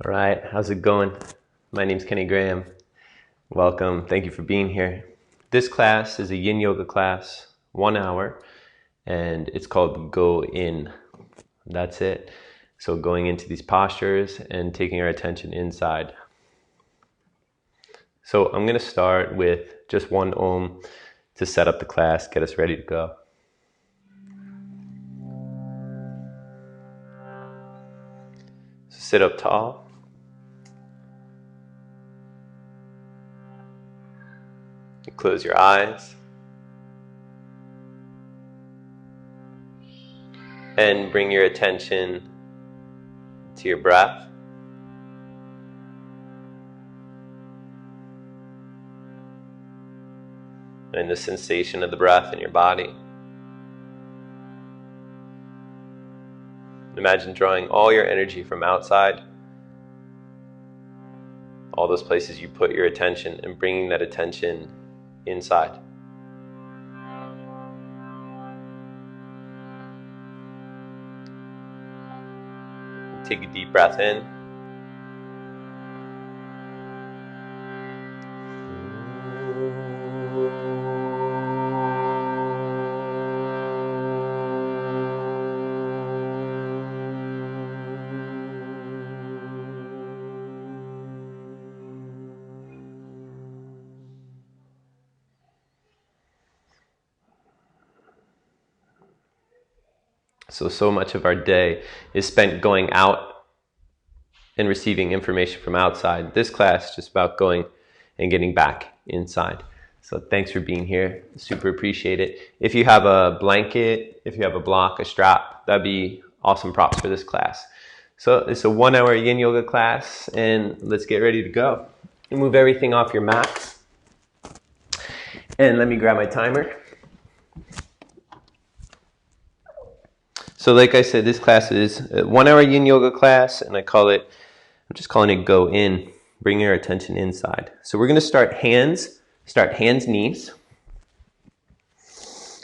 All right, how's it going? My name's Kenny Graham. Welcome. Thank you for being here. This class is a yin yoga class, 1 hour, and it's called Go In. That's it. So going into these postures and taking our attention inside. So I'm going to start with just one Om to set up the class, get us ready to go. So sit up tall. Close your eyes. And bring your attention to your breath. And the sensation of the breath in your body. Imagine drawing all your energy from outside, all those places you put your attention, and bringing that attention inside. Take a deep breath in. So much of our day is spent going out and receiving information from outside. This class is just about going and getting back inside. So thanks for being here. Super appreciate it. If you have a blanket, if you have a block, a strap, that'd be awesome props for this class. So it's a 1 hour yin yoga class, and let's get ready to go. You move everything off your mats. And let me grab my timer. So like I said, this class is a 1 hour yin yoga class, and I'm just calling it Go In, bring your attention inside. So we're going to start hands, knees.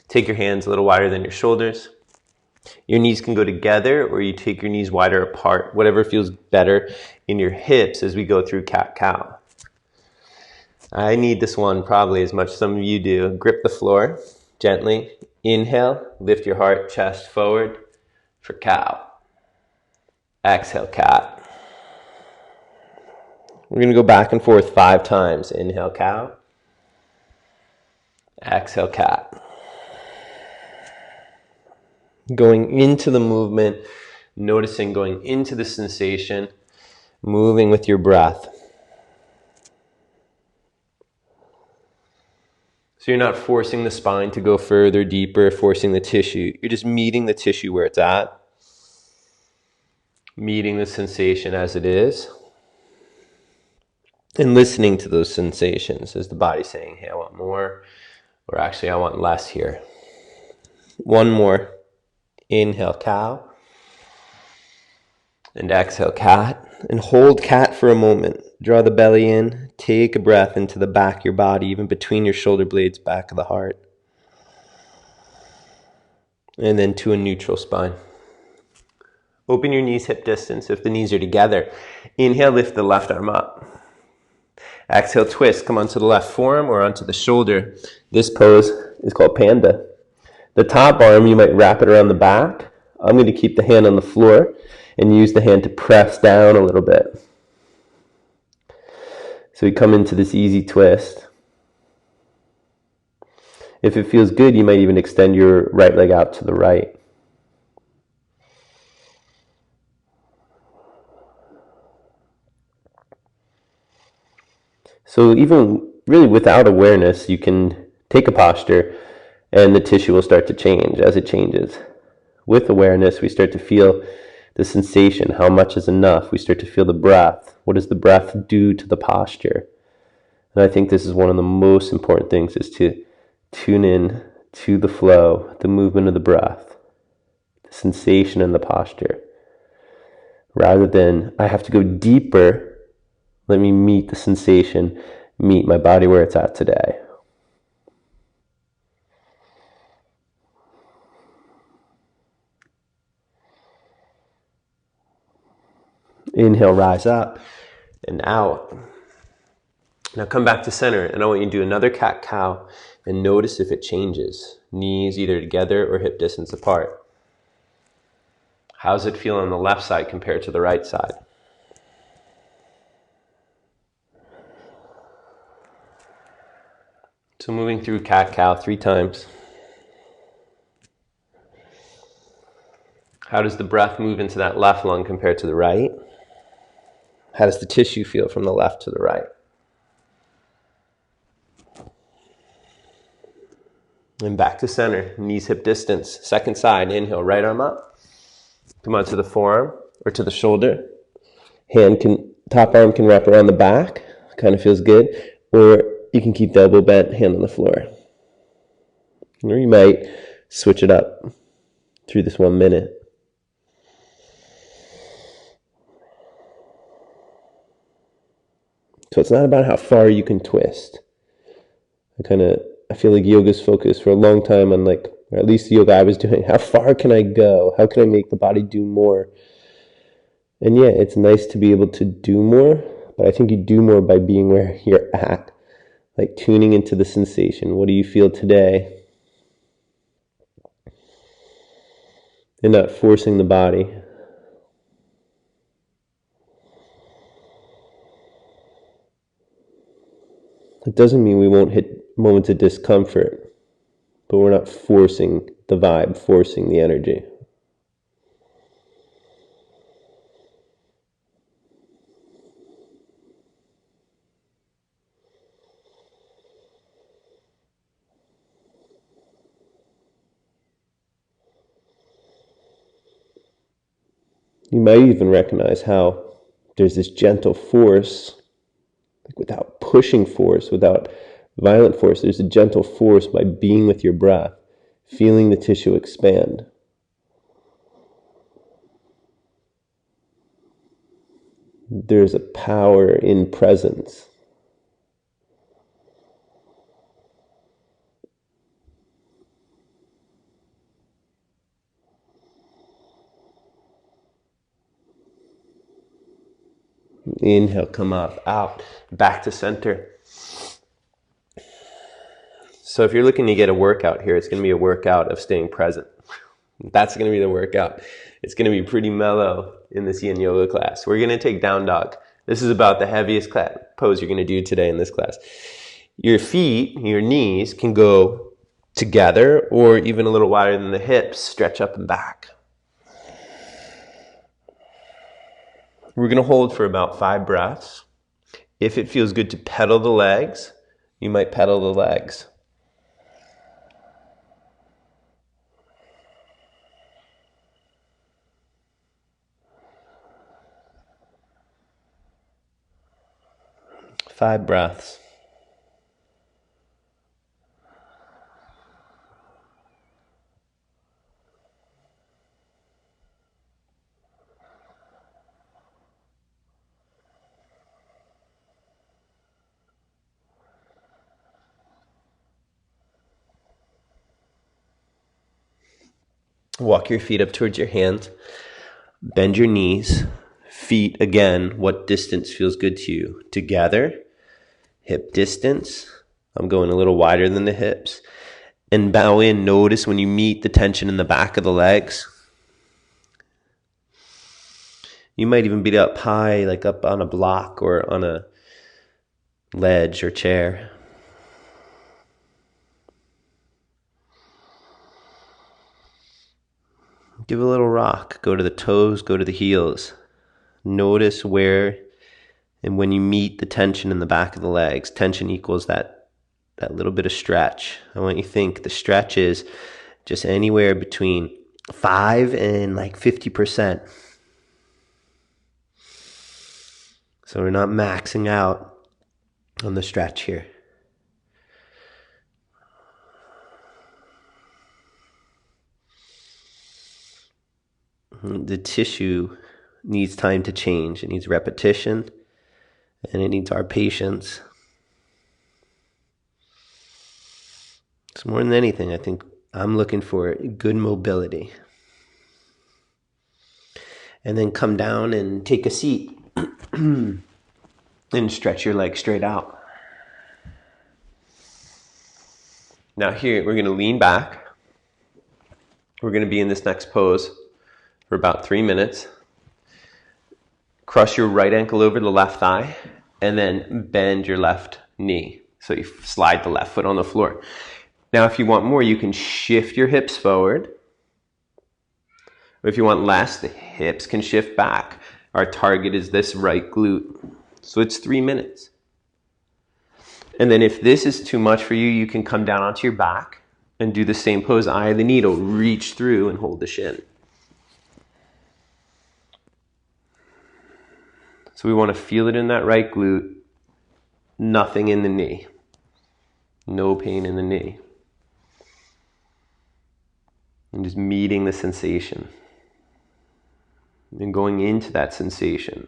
Take your hands a little wider than your shoulders. Your knees can go together, or you take your knees wider apart, whatever feels better in your hips as we go through cat-cow. I need this one probably as much as some of you do. Grip the floor gently. Inhale, lift your heart, chest forward for cow. Exhale, cat. We're going to go back and forth 5 times. Inhale, cow. Exhale, cat. Going into the movement, noticing going into the sensation, moving with your breath. So you're not forcing the spine to go further, deeper, forcing the tissue. You're just meeting the tissue where it's at. Meeting the sensation as it is. And listening to those sensations. Is the body saying, hey, I want more, or actually I want less here. One more. Inhale, cow. And exhale, cat. And hold cat for a moment. Draw the belly in. Take a breath into the back of your body, even between your shoulder blades, back of the heart. And then to a neutral spine. Open your knees hip distance if the knees are together. Inhale, lift the left arm up. Exhale, twist. Come onto the left forearm or onto the shoulder. This pose is called panda. The top arm, you might wrap it around the back. I'm going to keep the hand on the floor and use the hand to press down a little bit. So we come into this easy twist. If it feels good, you might even extend your right leg out to the right. So even really without awareness, you can take a posture and the tissue will start to change as it changes. With awareness, we start to feel the sensation, how much is enough. We start to feel the breath. What does the breath do to the posture? And I think this is one of the most important things, is to tune in to the flow, the movement of the breath, the sensation in the posture. Rather than, I have to go deeper, let me meet the sensation, meet my body where it's at today. Inhale, rise up and out. Now come back to center, and I want you to do another cat-cow and notice if it changes. Knees either together or hip distance apart. How's it feel on the left side compared to the right side? So moving through cat-cow 3 times. How does the breath move into that left lung compared to the right? How does the tissue feel from the left to the right? And back to center, knees hip distance. Second side, inhale, right arm up. Come on to the forearm or to the shoulder. Top arm can wrap around the back, kind of feels good. Or you can keep the elbow bent, hand on the floor. Or you might switch it up through this 1 minute. So it's not about how far you can twist. I feel like yoga's focused for a long time on, like, or at least the yoga I was doing, how far can I go? How can I make the body do more? And yeah, it's nice to be able to do more, but I think you do more by being where you're at, like tuning into the sensation. What do you feel today? And not forcing the body. It doesn't mean we won't hit moments of discomfort, but we're not forcing the vibe, forcing the energy. You might even recognize how there's this gentle force, like without pushing force, without violent force. There's a gentle force by being with your breath, feeling the tissue expand. There's a power in presence. Inhale, come up, out, back to center. So if you're looking to get a workout here, it's going to be a workout of staying present. That's going to be the workout. It's going to be pretty mellow in this yin yoga class. We're going to take down dog. This is about the heaviest pose you're going to do today in this class. Your feet, your knees can go together or even a little wider than the hips, stretch up and back. We're going to hold for about 5 breaths. If it feels good to pedal the legs, you might pedal the legs. Five breaths. Walk your feet up towards your hands. Bend your knees. Feet, again, what distance feels good to you? Together. Hip distance. I'm going a little wider than the hips. And bow in. Notice when you meet the tension in the back of the legs. You might even be up high, like up on a block or on a ledge or chair. Give a little rock. Go to the toes, go to the heels. Notice where and when you meet the tension in the back of the legs. Tension equals that little bit of stretch. I want you to think the stretch is just anywhere between 5 and like 50%. So we're not maxing out on the stretch here. The tissue needs time to change. It needs repetition, and it needs our patience. So more than anything, I think I'm looking for good mobility. And then come down and take a seat and stretch your legs straight out. Now here, we're going to lean back. We're going to be in this next pose for about 3 minutes. Cross your right ankle over the left thigh and then bend your left knee. So you slide the left foot on the floor. Now, if you want more, you can shift your hips forward. If you want less, the hips can shift back. Our target is this right glute. So it's 3 minutes. And then if this is too much for you, you can come down onto your back and do the same pose, eye of the needle. Reach through and hold the shin. So we want to feel it in that right glute. Nothing in the knee. No pain in the knee. And just meeting the sensation. And going into that sensation.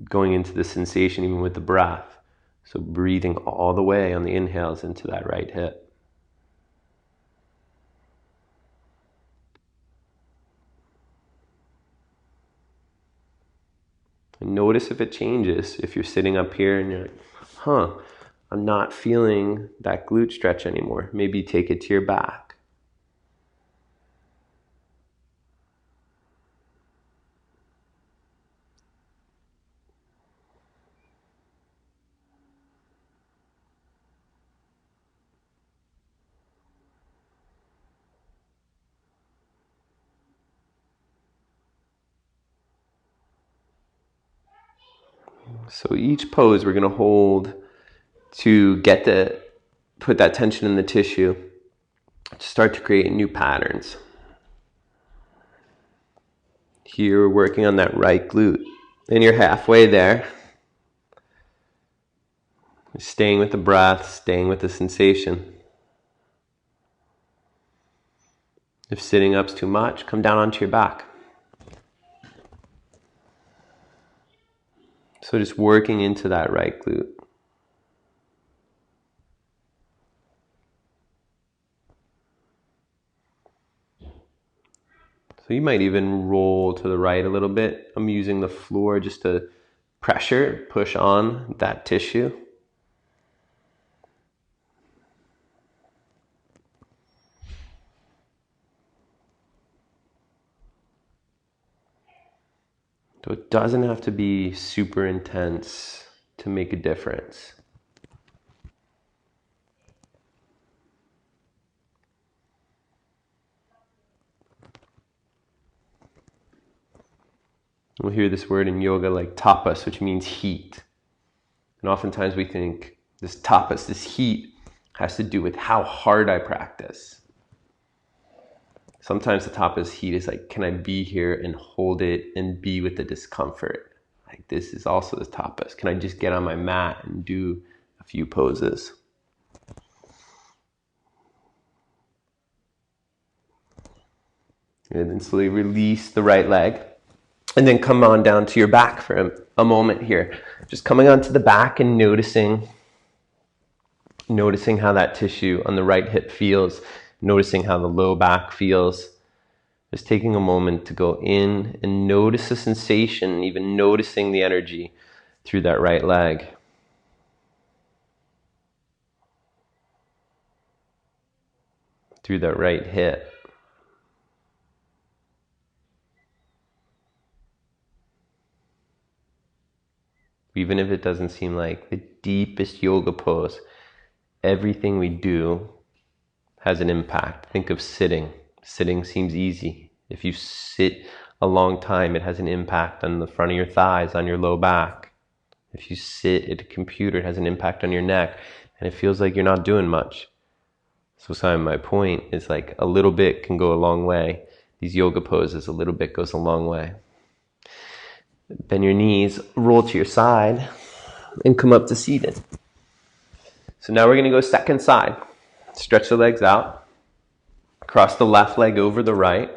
Going into the sensation even with the breath. So breathing all the way on the inhales into that right hip. And notice if it changes. If you're sitting up here and you're like, I'm not feeling that glute stretch anymore. Maybe take it to your back. So each pose we're going to hold to put that tension in the tissue to start to create new patterns. Here we're working on that right glute. And you're halfway there. Staying with the breath, staying with the sensation. If sitting up's too much, come down onto your back. So just working into that right glute. So you might even roll to the right a little bit. I'm using the floor just to push on that tissue. So it doesn't have to be super intense to make a difference. We'll hear this word in yoga like tapas, which means heat. And oftentimes we think this tapas, this heat, has to do with how hard I practice. Sometimes the tapas heat is like, can I be here and hold it and be with the discomfort? Like this is also the tapas. Can I just get on my mat and do a few poses? And then slowly release the right leg. And then come on down to your back for a moment here. Just coming onto the back and noticing how that tissue on the right hip feels. Noticing how the low back feels. Just taking a moment to go in and notice the sensation, even noticing the energy through that right leg. Through that right hip. Even if it doesn't seem like the deepest yoga pose, everything we do has an impact. Think of sitting. Sitting seems easy. If you sit a long time, it has an impact on the front of your thighs, on your low back. If you sit at a computer, it has an impact on your neck, and it feels like you're not doing much. So Simon, my point is like a little bit can go a long way. These yoga poses, a little bit goes a long way. Bend your knees, roll to your side, and come up to seated. So now we're going to go second side. Stretch the legs out. Cross the left leg over the right.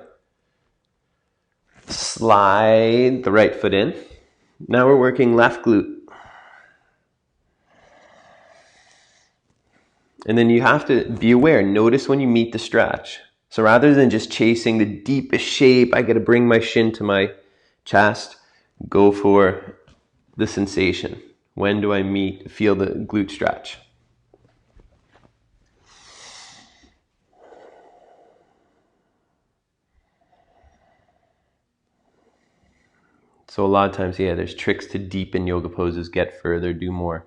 Slide the right foot in. Now we're working left glute. And then you have to be aware. Notice when you meet the stretch. So rather than just chasing the deepest shape, I got to bring my shin to my chest, go for the sensation. When do I feel the glute stretch? So a lot of times, there's tricks to deepen yoga poses, get further, do more.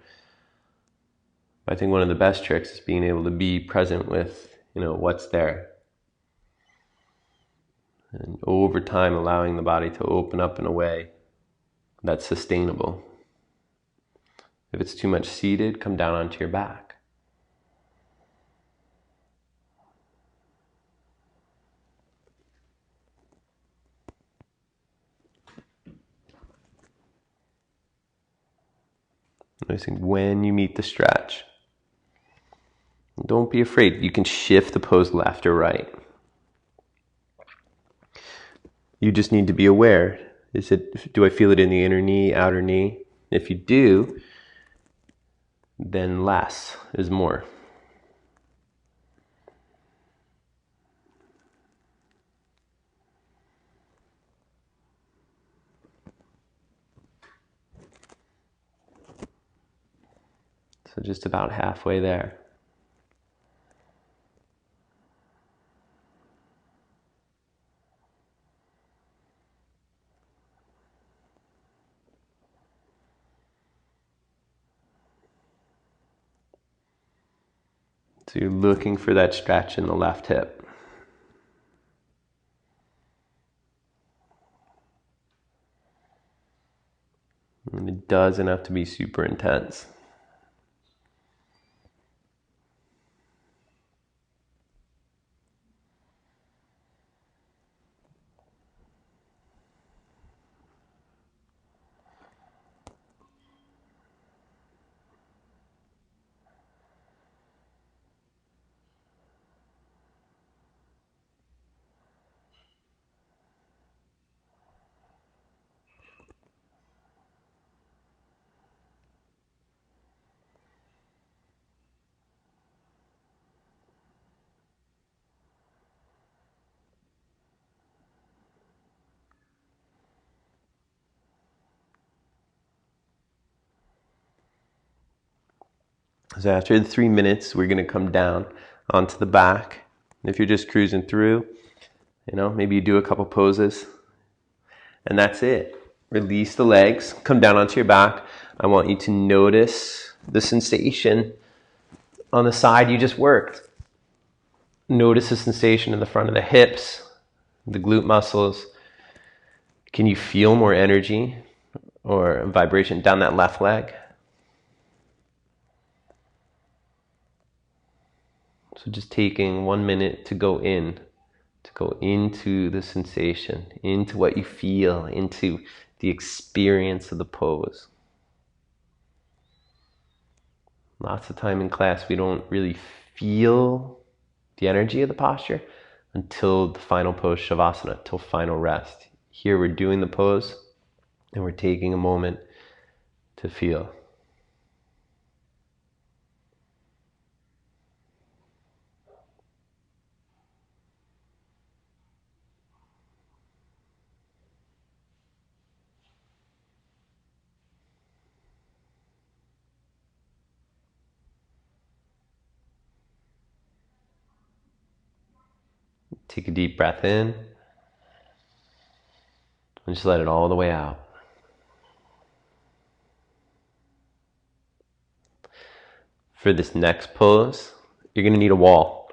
I think one of the best tricks is being able to be present with, what's there. And over time, allowing the body to open up in a way that's sustainable. If it's too much seated, come down onto your back. Noticing when you meet the stretch. Don't be afraid. You can shift the pose left or right. You just need to be aware. Do I feel it in the inner knee, outer knee? If you do, then less is more. So just about halfway there. So you're looking for that stretch in the left hip. And it doesn't have to be super intense. So after the 3 minutes, we're going to come down onto the back. If you're just cruising through, maybe you do a couple poses, and that's it. Release the legs, come down onto your back. I want you to notice the sensation on the side you just worked. Notice the sensation in the front of the hips, the glute muscles. Can you feel more energy or vibration down that left leg? So just taking 1 minute to go into the sensation, into what you feel, into the experience of the pose. Lots of time in class, we don't really feel the energy of the posture until the final pose, Shavasana, till final rest. Here we're doing the pose and we're taking a moment to feel. Take a deep breath in and just let it all the way out. For this next pose, you're going to need a wall.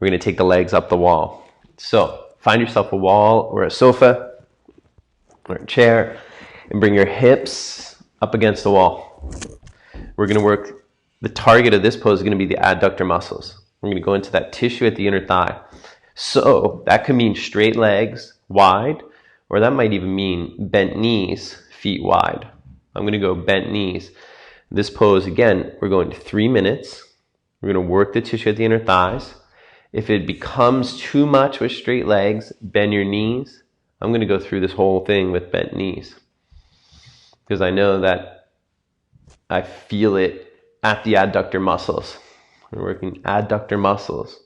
We're going to take the legs up the wall. So find yourself a wall or a sofa or a chair and bring your hips up against the wall. We're going to work, the target of this pose is going to be the adductor muscles. We're going to go into that tissue at the inner thigh. So that could mean straight legs, wide, or that might even mean bent knees, feet wide. I'm going to go bent knees. This pose, again, we're going to 3 minutes. We're going to work the tissue at the inner thighs. If it becomes too much with straight legs, bend your knees. I'm going to go through this whole thing with bent knees because I know that I feel it at the adductor muscles. We're working adductor muscles.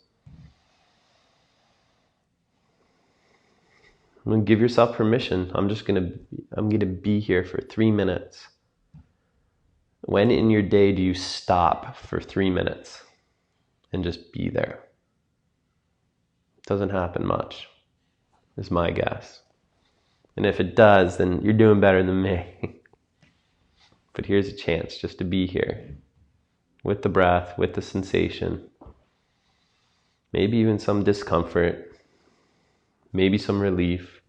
And give yourself permission. I'm gonna be here for 3 minutes. When in your day do you stop for 3 minutes and just be there? It doesn't happen much, is my guess. And if it does, then you're doing better than me. But here's a chance just to be here with the breath, with the sensation, maybe even some discomfort, maybe some relief,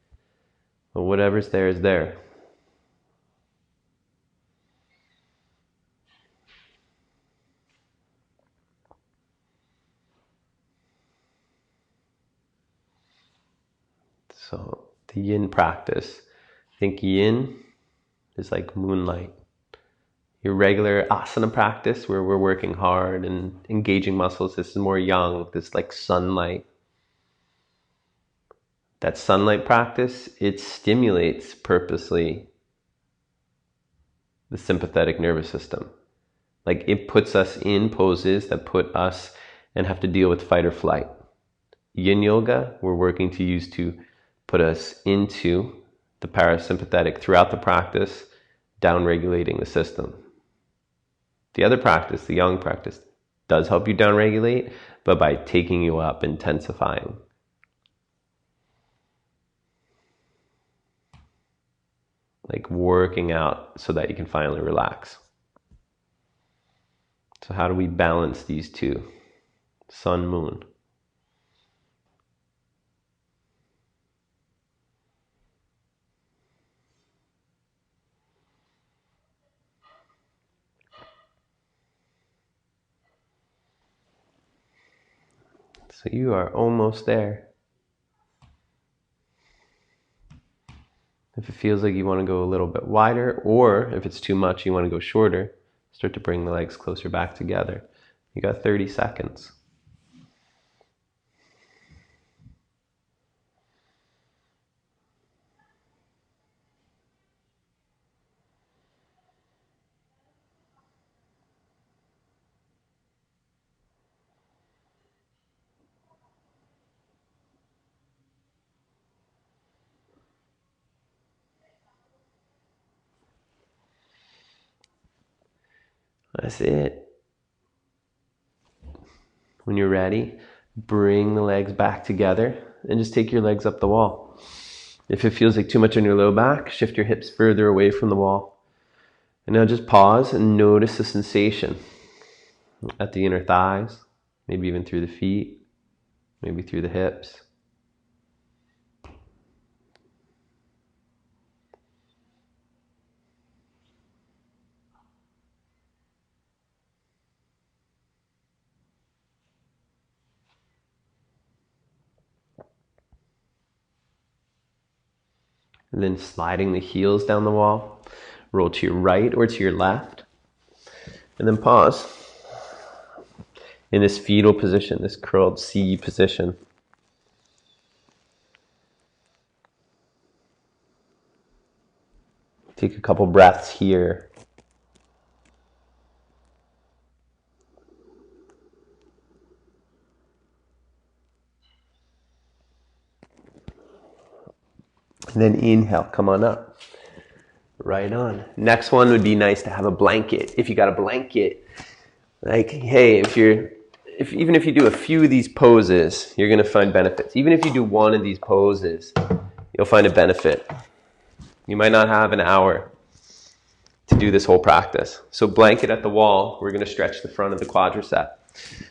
but whatever's there is there. So the Yin practice, think Yin is like moonlight. Your regular asana practice where we're working hard and engaging muscles, this is more yang, this is like sunlight. That sunlight practice, it stimulates purposely the sympathetic nervous system. Like it puts us in poses that put us and have to deal with fight or flight. Yin yoga, we're working to use to put us into the parasympathetic throughout the practice, down-regulating the system. The other practice, the yang practice, does help you down-regulate, but by taking you up, intensifying. Like working out so that you can finally relax. So how do we balance these two? Sun, moon. So you are almost there. If it feels like you want to go a little bit wider, or if it's too much, you want to go shorter, start to bring the legs closer back together. You got 30 seconds. That's it. When you're ready, bring the legs back together and just take your legs up the wall. If it feels like too much on your low back, shift your hips further away from the wall. And now just pause and notice the sensation at the inner thighs, maybe even through the feet, maybe through the hips. And then sliding the heels down the wall, roll to your right or to your left, and then pause in this fetal position, this curled C position. Take a couple breaths here. And then inhale, come on up. Right on. Next one would be nice to have a blanket. If you got a blanket, like, hey, even if you do a few of these poses, you're going to find benefits. Even if you do one of these poses, you'll find a benefit. You might not have an hour to do this whole practice. So blanket at the wall, we're going to stretch the front of the quadricep.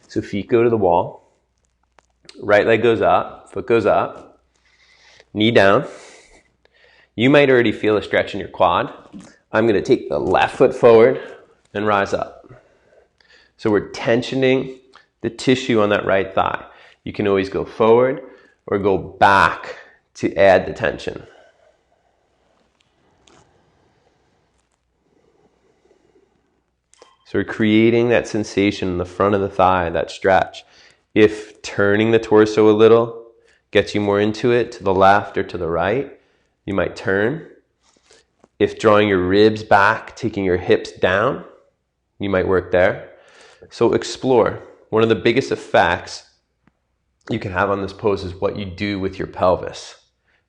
So feet go to the wall, right leg goes up, foot goes up, knee down. You might already feel a stretch in your quad. I'm going to take the left foot forward and rise up. So we're tensioning the tissue on that right thigh. You can always go forward or go back to add the tension. So we're creating that sensation in the front of the thigh, that stretch. If turning the torso a little gets you more into it, to the left or to the right, you might turn. If drawing your ribs back, taking your hips down, you might work there. So explore one of the biggest effects you can have on this pose is what you do with your pelvis,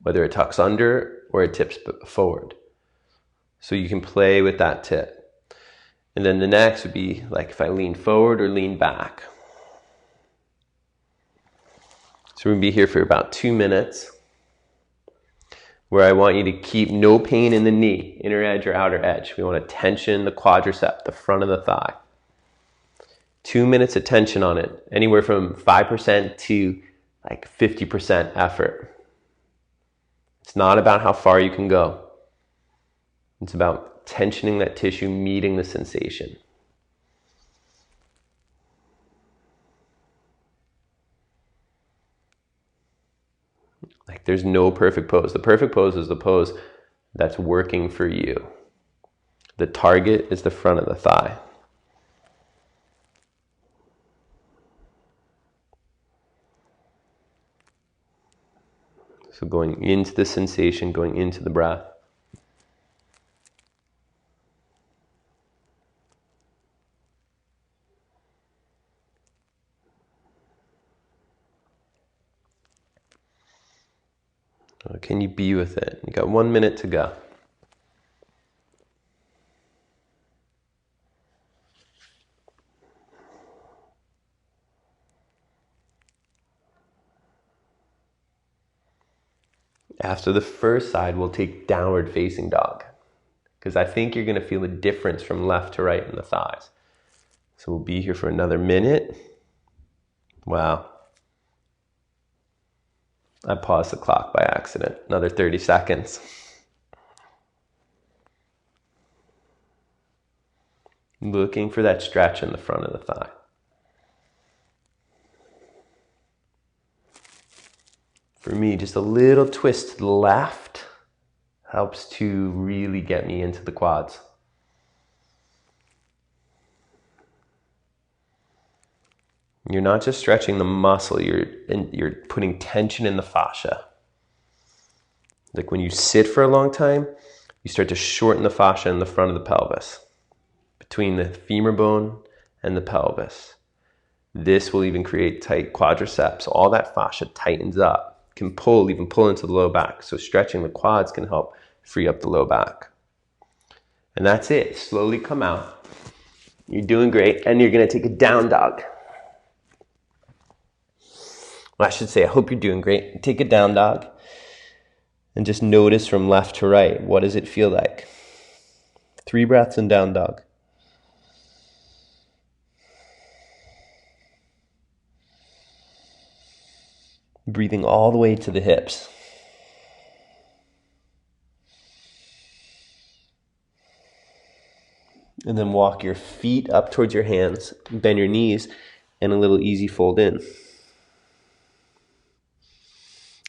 whether it tucks under or it tips forward. So you can play with that tip. And then the next would be like if I lean forward or lean back. So we're going to be here for about 2 minutes, where I want you to keep no pain in the knee, inner edge or outer edge. We want to tension the quadricep, the front of the thigh. 2 minutes of tension on it, anywhere from 5% to like 50% effort. It's not about how far you can go. It's about tensioning that tissue, meeting the sensation. Like there's no perfect pose. The perfect pose is the pose that's working for you. The target is the front of the thigh. So going into the sensation, going into the breath. Can you be with it? You got 1 minute to go. After the first side, we'll take downward facing dog, because I think you're going to feel a difference from left to right in the thighs. So we'll be here for another minute. Wow. I paused the clock by accident. Another 30 seconds. Looking for that stretch in the front of the thigh. For me, just a little twist to the left helps to really get me into the quads. You're not just stretching the muscle, you're putting tension in the fascia. Like when you sit for a long time, you start to shorten the fascia in the front of the pelvis, between the femur bone and the pelvis. This will even create tight quadriceps. All that fascia tightens up, can pull, even pull into the low back. So stretching the quads can help free up the low back. And that's it. Slowly come out. You're doing great. And you're going to take a down dog. Well, I should say, I hope you're doing great. Take a down dog and just notice from left to right. What does it feel like? 3 breaths in down dog. Breathing all the way to the hips. And then walk your feet up towards your hands, bend your knees, and a little easy fold in.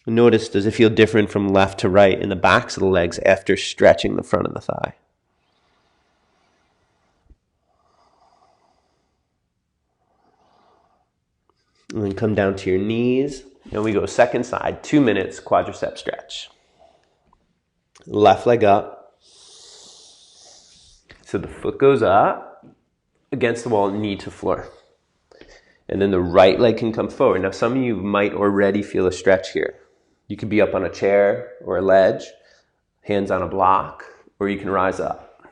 Notice, does it feel different from left to right in the backs of the legs after stretching the front of the thigh? And then come down to your knees. And we go second side, 2 minutes, quadricep stretch. Left leg up. So the foot goes up against the wall, knee to floor. And then the right leg can come forward. Now some of you might already feel a stretch here. You could be up on a chair or a ledge, hands on a block, or you can rise up.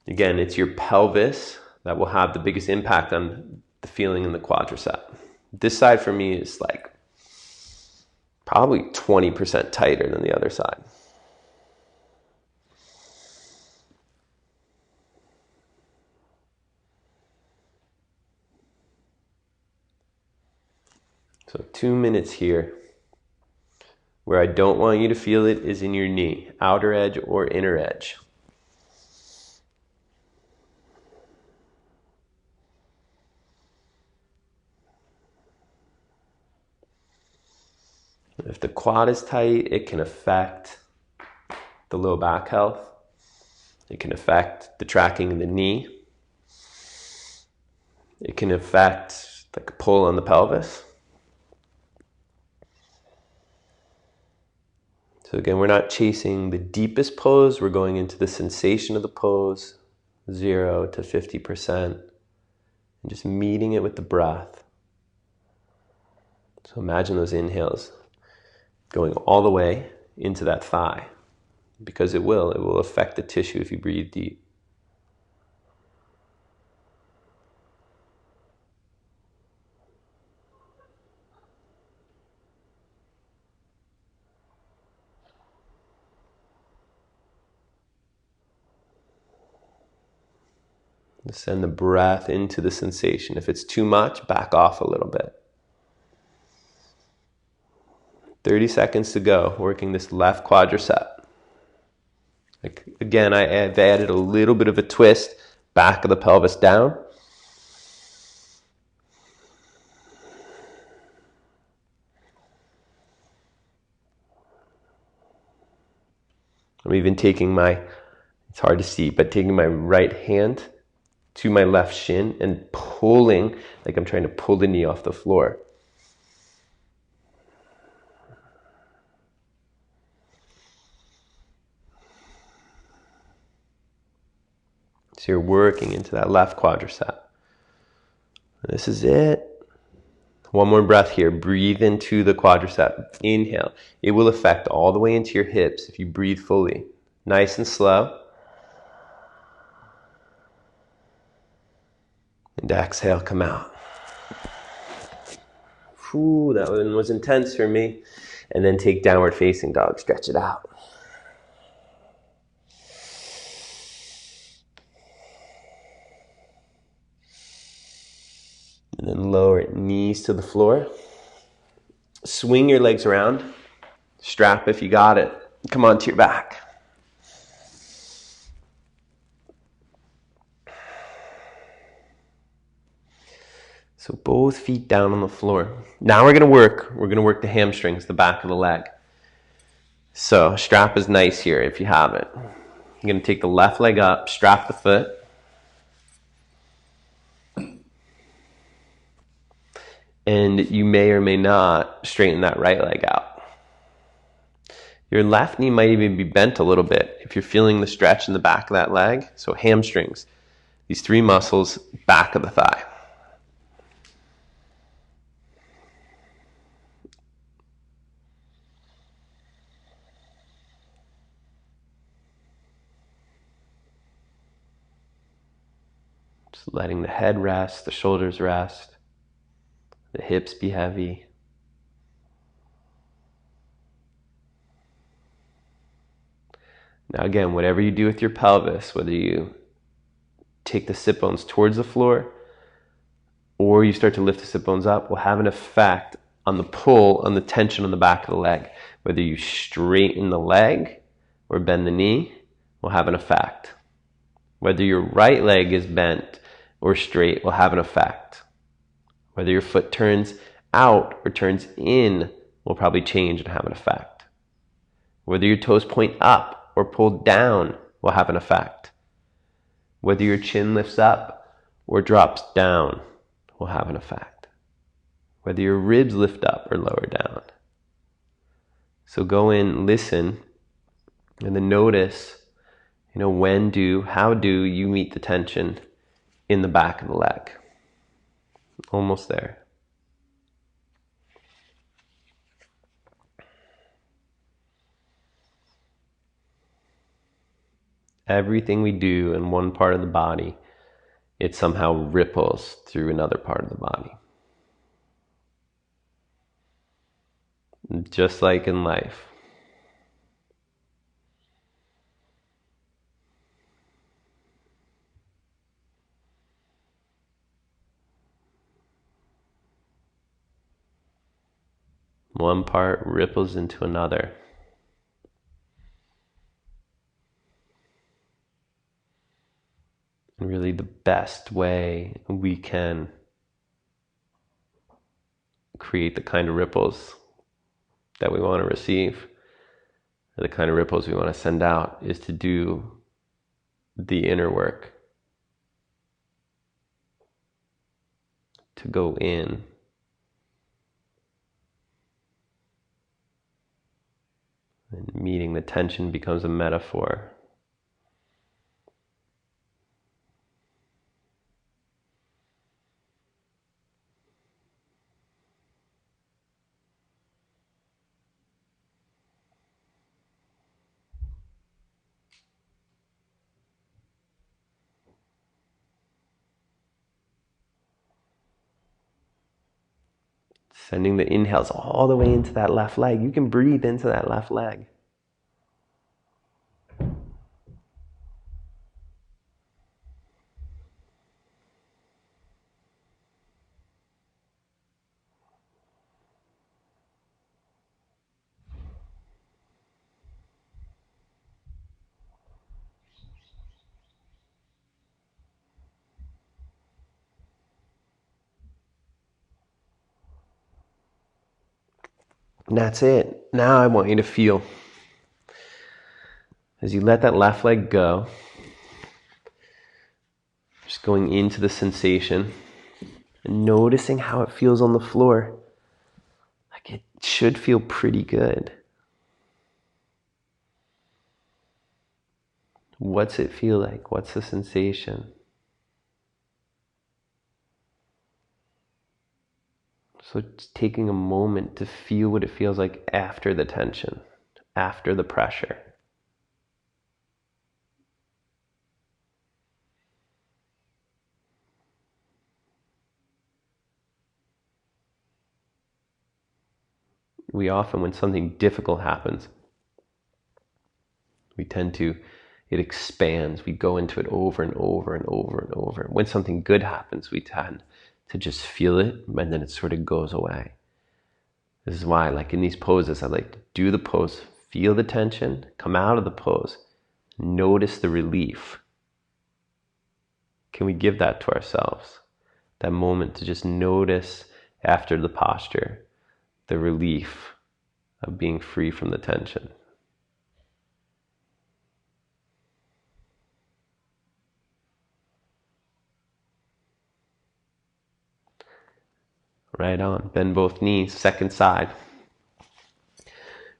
Again, it's your pelvis that will have the biggest impact on the feeling in the quadricep. This side for me is like probably 20% tighter than the other side. So 2 minutes here. Where I don't want you to feel it is in your knee, outer edge or inner edge. If the quad is tight, it can affect the low back health. It can affect the tracking in the knee. It can affect like a pull on the pelvis. So again, we're not chasing the deepest pose. We're going into the sensation of the pose, 0 to 50%, and just meeting it with the breath. So imagine those inhales going all the way into that thigh, because it will affect the tissue if you breathe deep. Send the breath into the sensation. If it's too much, back off a little bit. 30 seconds to go, working this left quadricep. Again, I've added a little bit of a twist, back of the pelvis down. I'm even taking it's hard to see, but taking my right hand to my left shin and pulling, like I'm trying to pull the knee off the floor. So you're working into that left quadricep. This is it. One more breath here. Breathe into the quadricep. Inhale. It will affect all the way into your hips if you breathe fully. Nice and slow. And exhale, come out. Whew, that one was intense for me. And then take downward facing dog. Stretch it out. And then lower knees to the floor. Swing your legs around. Strap if you got it. Come onto your back. So both feet down on the floor. Now we're going to work the hamstrings, the back of the leg. So strap is nice here if you have it. You're going to take the left leg up, strap the foot. And you may or may not straighten that right leg out. Your left knee might even be bent a little bit if you're feeling the stretch in the back of that leg. So hamstrings, these 3 muscles, back of the thigh. Just letting the head rest, the shoulders rest, the hips be heavy. Now again, whatever you do with your pelvis, whether you take the sit bones towards the floor or you start to lift the sit bones up, will have an effect on the pull, on the tension on the back of the leg. Whether you straighten the leg or bend the knee will have an effect. Whether your right leg is bent or straight will have an effect. Whether your foot turns out or turns in will probably change and have an effect. Whether your toes point up or pulled down will have an effect. Whether your chin lifts up or drops down will have an effect. Whether your ribs lift up or lower down. So go in, listen, and then notice, how do you meet the tension in the back of the leg? Almost there. Everything we do in one part of the body, it somehow ripples through another part of the body. Just like in life. One part ripples into another. And really the best way we can create the kind of ripples that we want to receive, or the kind of ripples we want to send out, is to do the inner work. To go in. And meeting the tension becomes a metaphor. Sending the inhales all the way into that left leg. You can breathe into that left leg. And that's it. Now I want you to feel, as you let that left leg go, just going into the sensation and noticing how it feels on the floor. Like it should feel pretty good. What's it feel like? What's the sensation? So it's taking a moment to feel what it feels like after the tension, after the pressure. We often, when something difficult happens, it expands. We go into it over and over and over and over. When something good happens, we tend to just feel it, and then it sort of goes away. This is why, like in these poses, I like to do the pose, feel the tension, come out of the pose, notice the relief. Can we give that to ourselves? That moment to just notice after the posture, the relief of being free from the tension. Right on. Bend both knees, second side.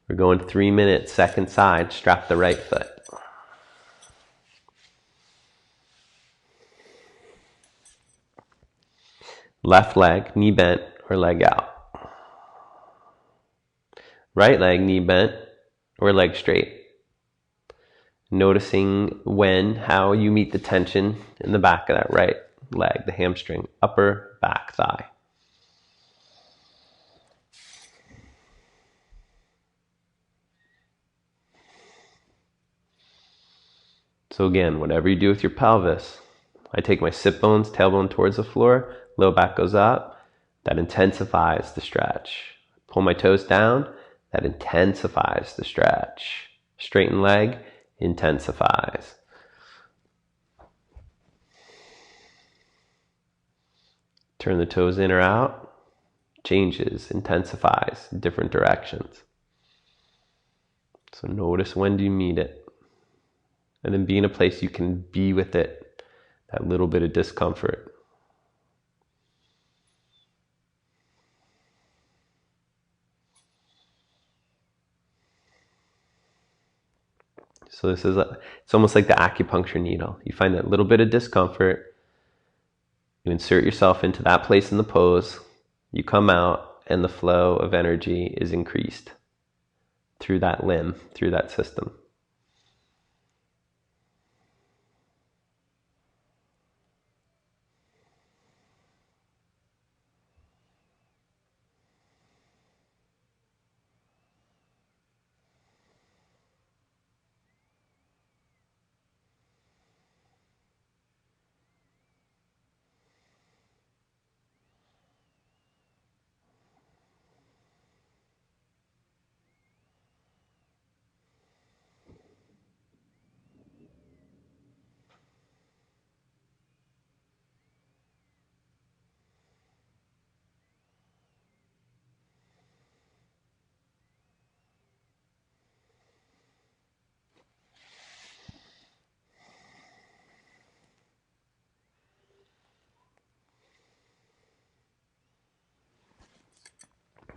We're going 3 minutes, second side. Strap the right foot. Left leg, knee bent or leg out. Right leg, knee bent or leg straight. Noticing how you meet the tension in the back of that right leg, the hamstring, upper back thigh. So again, whatever you do with your pelvis, I take my sit bones, tailbone towards the floor, low back goes up, that intensifies the stretch. Pull my toes down, that intensifies the stretch. Straighten leg, intensifies. Turn the toes in or out, changes, intensifies, different directions. So notice when do you meet it. And then be in a place you can be with it, that little bit of discomfort. So it's almost like the acupuncture needle. You find that little bit of discomfort, you insert yourself into that place in the pose, you come out, and the flow of energy is increased through that limb, through that system.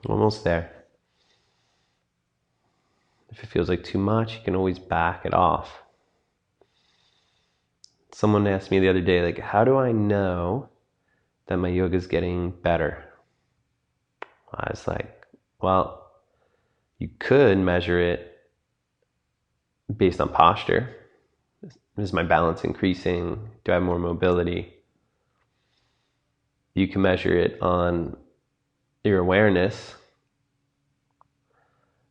Almost there. If it feels like too much, you can always back it off. Someone asked me the other day, like, how do I know that my yoga is getting better? I was like, well, you could measure it based on posture. Is my balance increasing? Do I have more mobility? You can measure it on your awareness.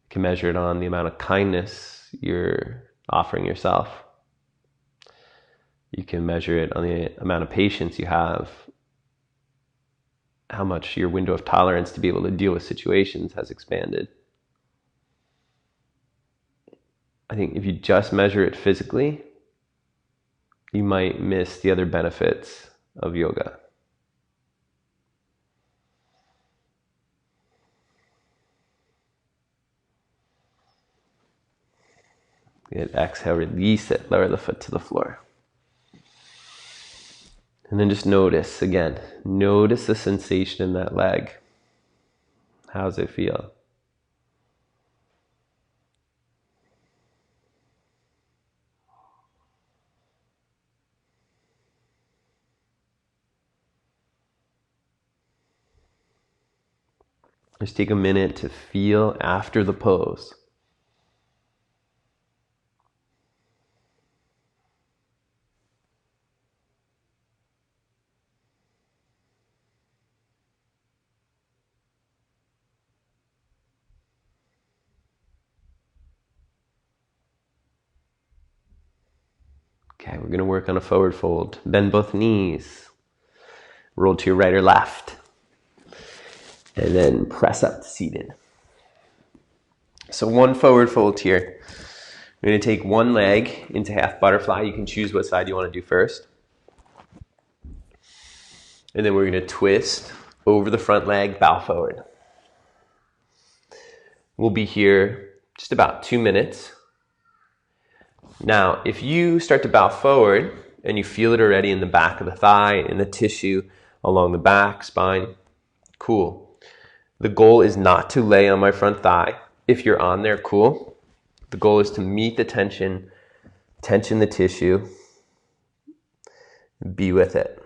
You can measure it on the amount of kindness you're offering yourself. You can measure it on the amount of patience you have, how much your window of tolerance to be able to deal with situations has expanded. I think if you just measure it physically, you might miss the other benefits of yoga. Exhale, release it, lower the foot to the floor. And then just notice again, notice the sensation in that leg. How does it feel? Just take a minute to feel after the pose. Okay, we're going to work on a forward fold. Bend both knees. Roll to your right or left. And then press up to seated. So one forward fold here. We're going to take one leg into half butterfly. You can choose what side you want to do first. And then we're going to twist over the front leg, bow forward. We'll be here just about 2 minutes. Now, if you start to bow forward and you feel it already in the back of the thigh, in the tissue along the back, spine, cool. The goal is not to lay on my front thigh. If you're on there, cool. The goal is to meet the tension the tissue, be with it.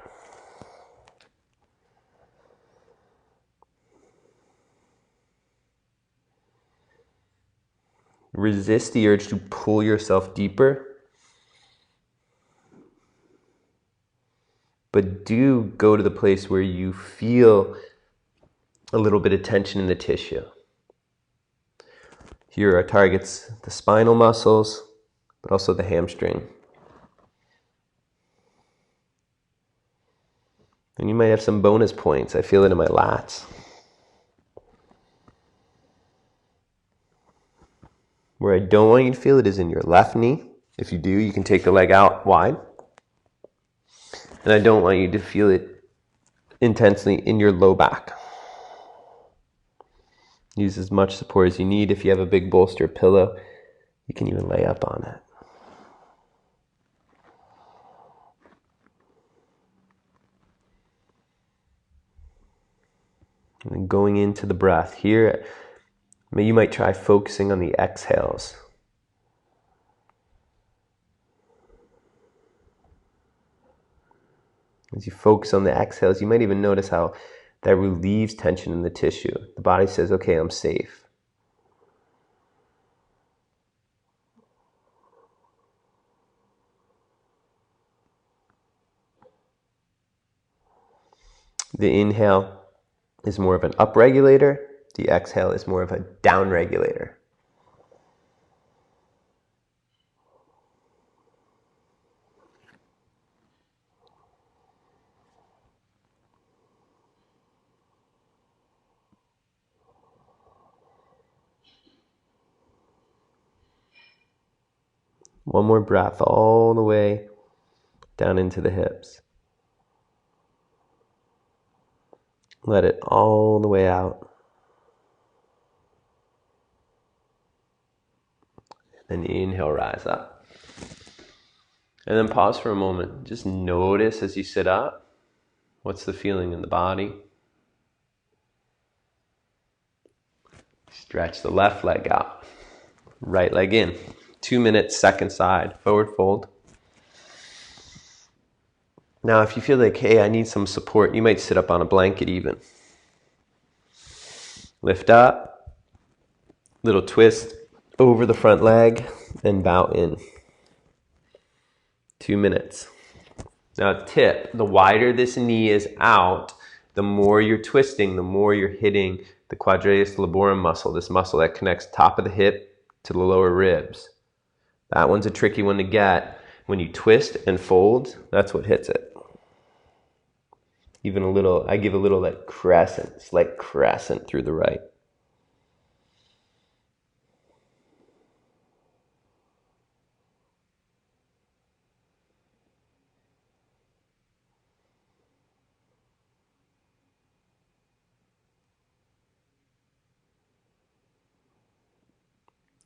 Resist the urge to pull yourself deeper, but do go to the place where you feel a little bit of tension in the tissue. Here are targets, the spinal muscles, but also the hamstring. And you might have some bonus points. I feel it in my lats. Where I don't want you to feel it is in your left knee. If you do, you can take the leg out wide. And I don't want you to feel it intensely in your low back. Use as much support as you need. If you have a big bolster pillow, you can even lay up on it. And then going into the breath. Here, you might try focusing on the exhales. As you focus on the exhales, you might even notice how that relieves tension in the tissue. The body says, okay, I'm safe. The inhale is more of an up regulator. The exhale is more of a down regulator. One more breath all the way down into the hips. Let it all the way out. Then inhale, rise up. And then pause for a moment. Just notice as you sit up, what's the feeling in the body? Stretch the left leg out. Right leg in. 2 minutes, second side, forward fold. Now, if you feel like, hey, I need some support, you might sit up on a blanket even. Lift up, little twist over the front leg, and bow in. 2 minutes. Now, tip, the wider this knee is out, the more you're twisting, the more you're hitting the quadratus laborum muscle, this muscle that connects top of the hip to the lower ribs. That one's a tricky one to get. When you twist and fold, that's what hits it. Even a little, I give a little like crescent, slight crescent through the right.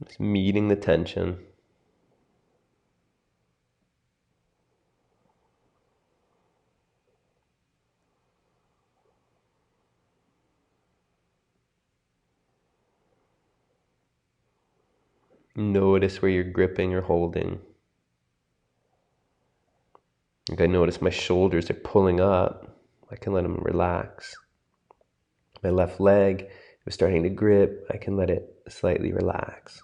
Just meeting the tension. Notice where you're gripping or holding. Like I notice my shoulders are pulling up. I can let them relax. My left leg is starting to grip. I can let it slightly relax.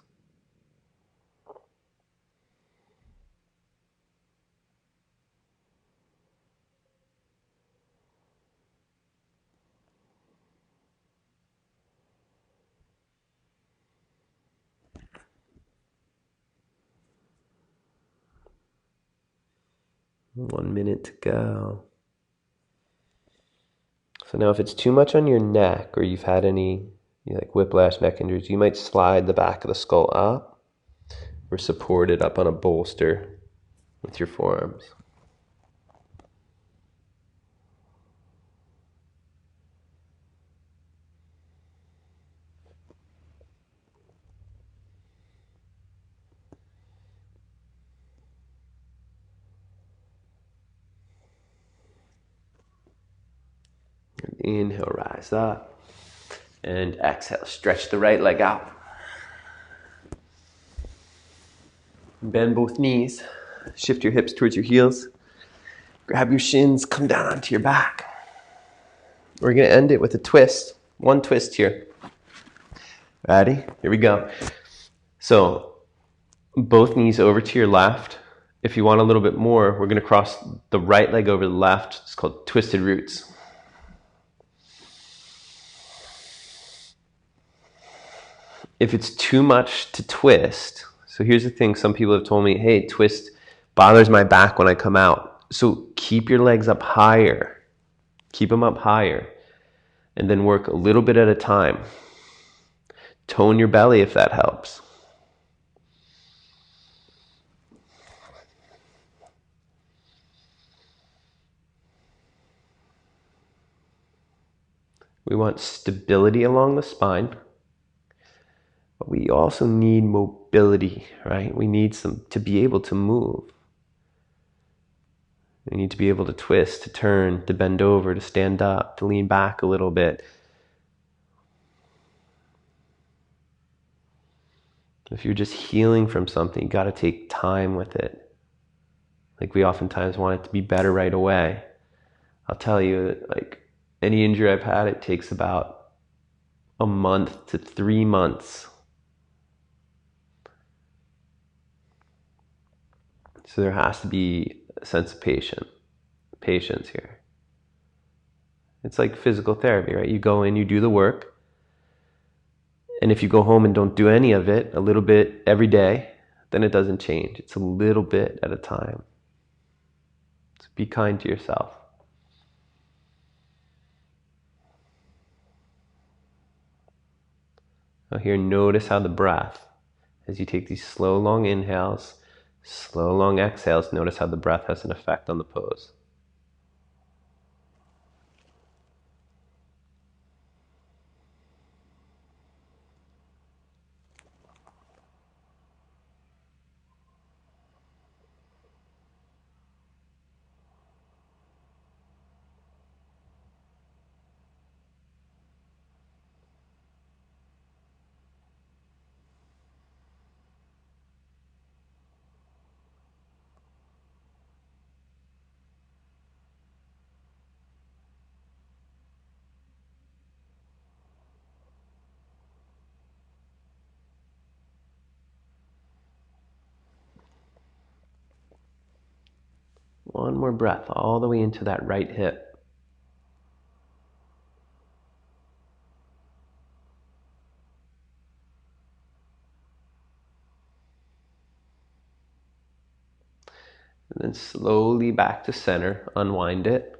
One minute to go. So now if it's too much on your neck or you've had any like whiplash, neck injuries, you might slide the back of the skull up or support it up on a bolster with your forearms. Inhale, rise up. And exhale, stretch the right leg out. Bend both knees. Shift your hips towards your heels. Grab your shins, come down onto your back. We're going to end it with a twist. One twist here. Ready? Here we go. So, both knees over to your left. If you want a little bit more, we're going to cross the right leg over the left. It's called twisted roots. If it's too much to twist, so here's the thing, some people have told me, hey, twist bothers my back when I come out. So keep your legs up higher. Keep them up higher. And then work a little bit at a time. Tone your belly if that helps. We want stability along the spine. But we also need mobility, right? We need to be able to move. We need to be able to twist, to turn, to bend over, to stand up, to lean back a little bit. If you're just healing from something, you got to take time with it. Like we oftentimes want it to be better right away. I'll tell you, like any injury I've had, it takes about a month to 3 months. So there has to be a sense of patience here. It's like physical therapy, right? You go in, you do the work. And if you go home and don't do any of it, a little bit every day, then it doesn't change. It's a little bit at a time. So be kind to yourself. Now here, notice how the breath, as you take these slow, long inhales, slow, long exhales, notice how the breath has an effect on the pose. One more breath all the way into that right hip. And then slowly back to center, unwind it.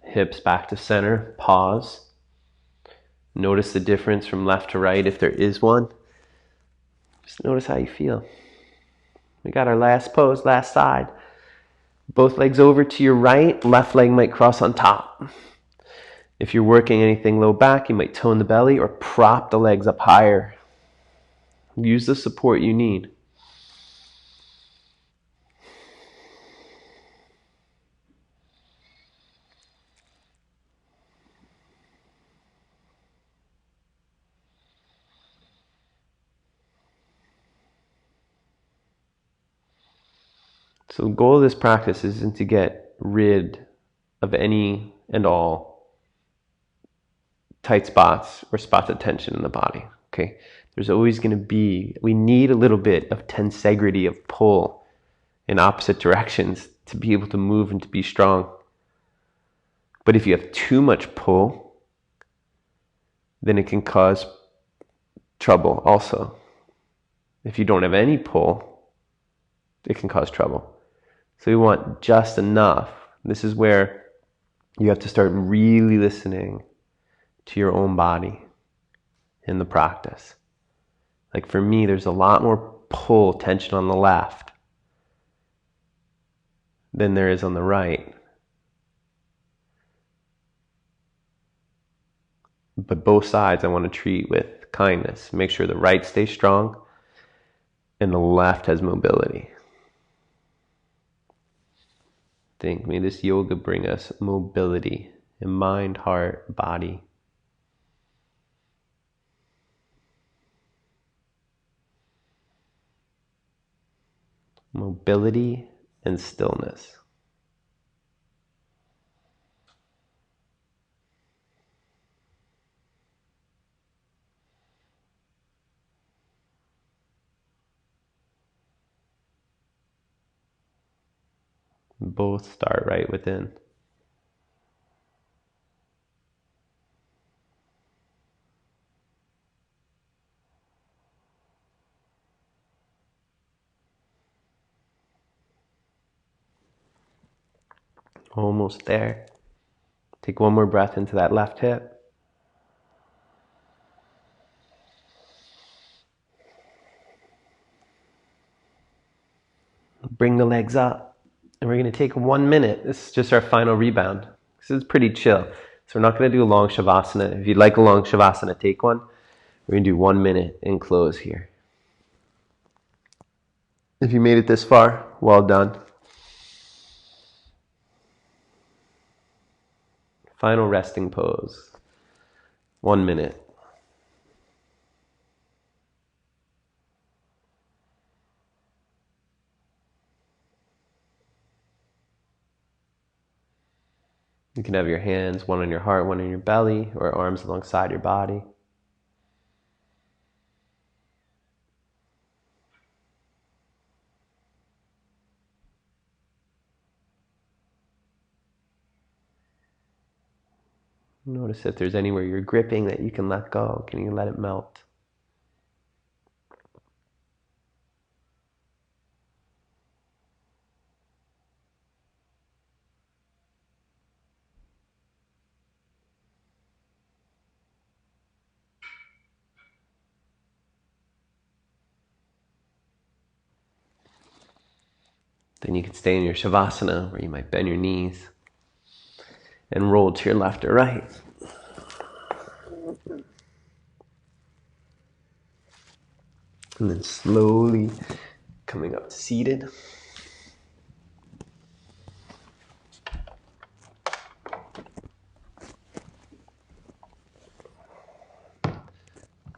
Hips back to center, pause. Notice the difference from left to right if there is one. Just notice how you feel. We got our last pose, last side. Both legs over to your right, left leg might cross on top. If you're working anything low back, you might tone the belly or prop the legs up higher. Use the support you need. So the goal of this practice isn't to get rid of any and all tight spots or spots of tension in the body. Okay, there's always going to be, we need a little bit of tensegrity, of pull in opposite directions to be able to move and to be strong. But if you have too much pull, then it can cause trouble also. If you don't have any pull, it can cause trouble. So we want just enough. This is where you have to start really listening to your own body in the practice. Like for me, there's a lot more pull, tension on the left than there is on the right. But both sides I want to treat with kindness. Make sure the right stays strong and the left has mobility. Think, may this yoga bring us mobility in mind, heart, body. Mobility and stillness. Both start right within. Almost there. Take one more breath into that left hip. Bring the legs up. And we're going to take 1 minute. This is just our final rebound. This is pretty chill. So we're not going to do a long shavasana. If you'd like a long shavasana, take one. We're going to do 1 minute and close here. If you made it this far, well done. Final resting pose. 1 minute. You can have your hands, one on your heart, one on your belly, or arms alongside your body. Notice if there's anywhere you're gripping that you can let go. Can you let it melt? Then you can stay in your shavasana where you might bend your knees and roll to your left or right. And then slowly coming up to seated.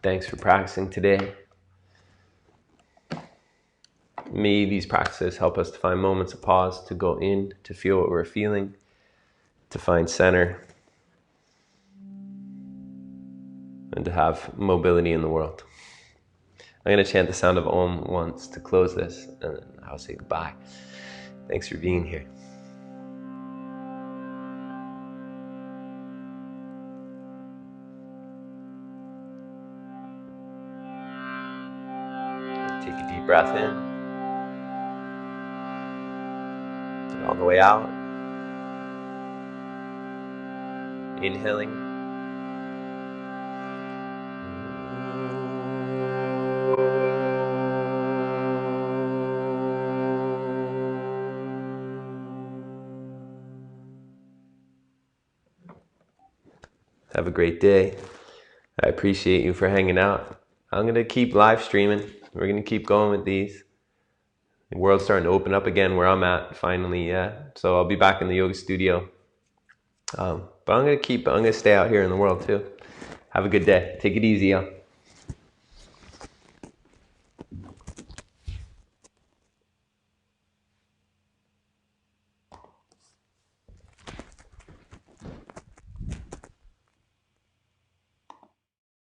Thanks for practicing today. May these practices help us to find moments of pause, to go in, to feel what we're feeling, to find center, and to have mobility in the world. I'm going to chant the sound of Om once to close this, and then I'll say goodbye. Thanks for being here. Take a deep breath in. On the way out, inhaling. Have a great day. I appreciate you for hanging out. I'm going to keep live streaming. We're going to keep going with these. The world's starting to open up again where I'm at, finally, yeah. So I'll be back in the yoga studio. But I'm going to stay out here in the world too. Have a good day. Take it easy, y'all.